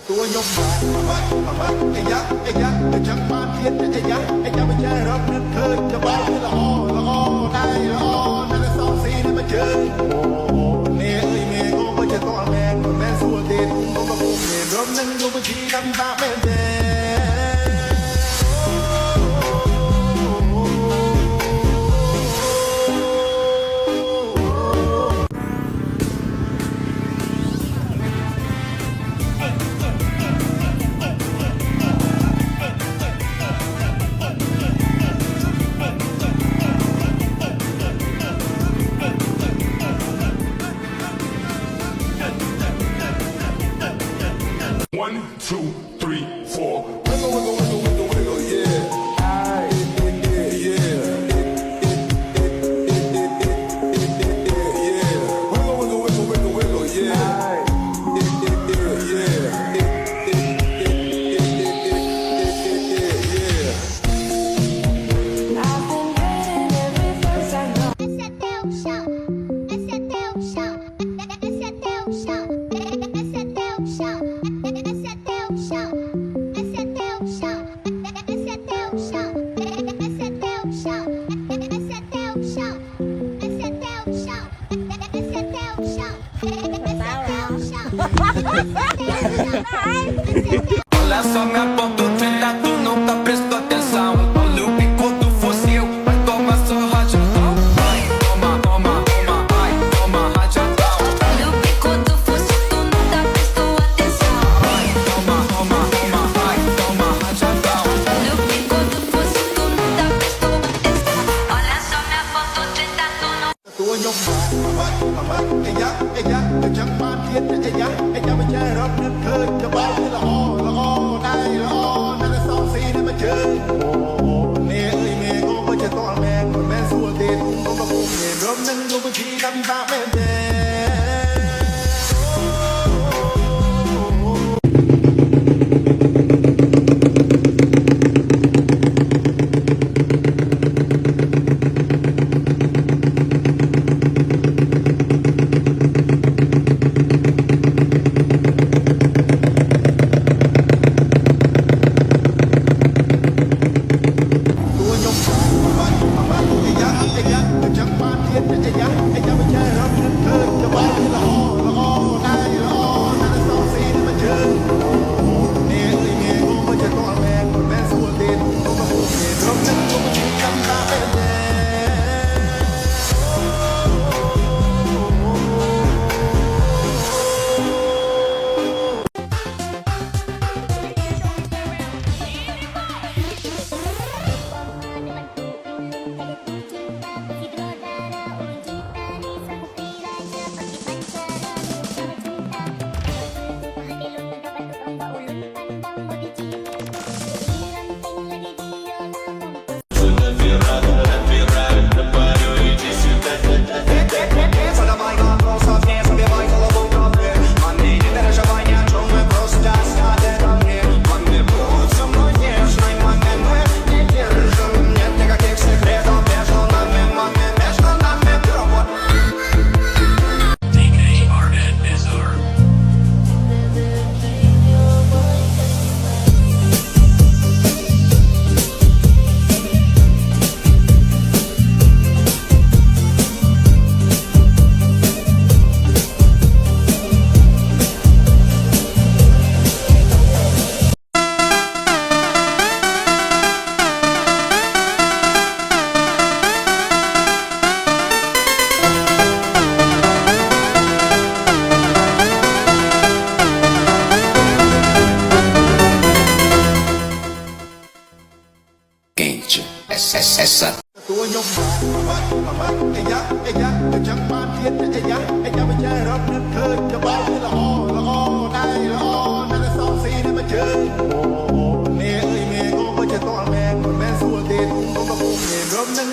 ตัวยกมาไอ้ยักษ์ไอ้ยักษ์จะชักมาเทียนไอ้ยักษ์ไอ้ยักษ์ไม่ใช่รับนั่นเคยจะบ้าที่ละอ้อได้ละอ้อนั่นละสองสีนี่มาเจอโอ้เนี่ยเอ้ยเมย์ก็ไม่ใช่ตัวแมนแม่สู้เด็ดก็มาบุกเนี่ยรบนั่งดูบัญชีทำตาแม่เด็ 1, 2, 3, 4. Wiggle, wiggle, wiggle, wiggle, wiggle, yeah. Yeah. Wiggle, wiggle, wiggle, wiggle, wiggle, yeah. Olha só minha ponta, o trem da tu nunca prestou atenção. Olha o pico do fuzil, vai tomar só rajadão. Vai, toma, toma, toma, vai, toma rajadão. Olha o pico do fuzil, tu nunca prestou atenção. Vai, toma, toma, toma, vai, toma rajadão. Olha o pico do fuzil, tu nunca prestou atenção. Olha só minha foto, 30 tu não. ตัวยกมาไอ้ยักษ์ไอ้ยักษ์จะชักมาเทียนไอ้ยักษ์ไอ้ยักษ์ไม่ใช่รับนั่นเคยจะบ้าที่ละอ้อได้ละอ้อนั่นละสองสีนี่มาเจอโอ้เนี่ยเอ้ยเมย์ก็ไม่ใช่ตัวแมนแม่สู้เด็ดก็มาบุกเนี่ยรบนั่งดูบัญชีทำตาแม่เด็ feature. Essa ตัวยมไอ้ยักษ์ไอ้ยักษ์จะจังมาเทียนไอ้ยักษ์ไอ้ยักษ์ไม่ใช่รับนั่นเธอจะเบาที่ละอ้อละอ้อได้ละอ้อนั่นละสองสีนี่มาเจอโอ้เมย์เอ้ยเมย์ก็ไม่ใช่ตัวแมงคนแม่สู้เด็ดก็มาปุ่มเมย์รบนั่ง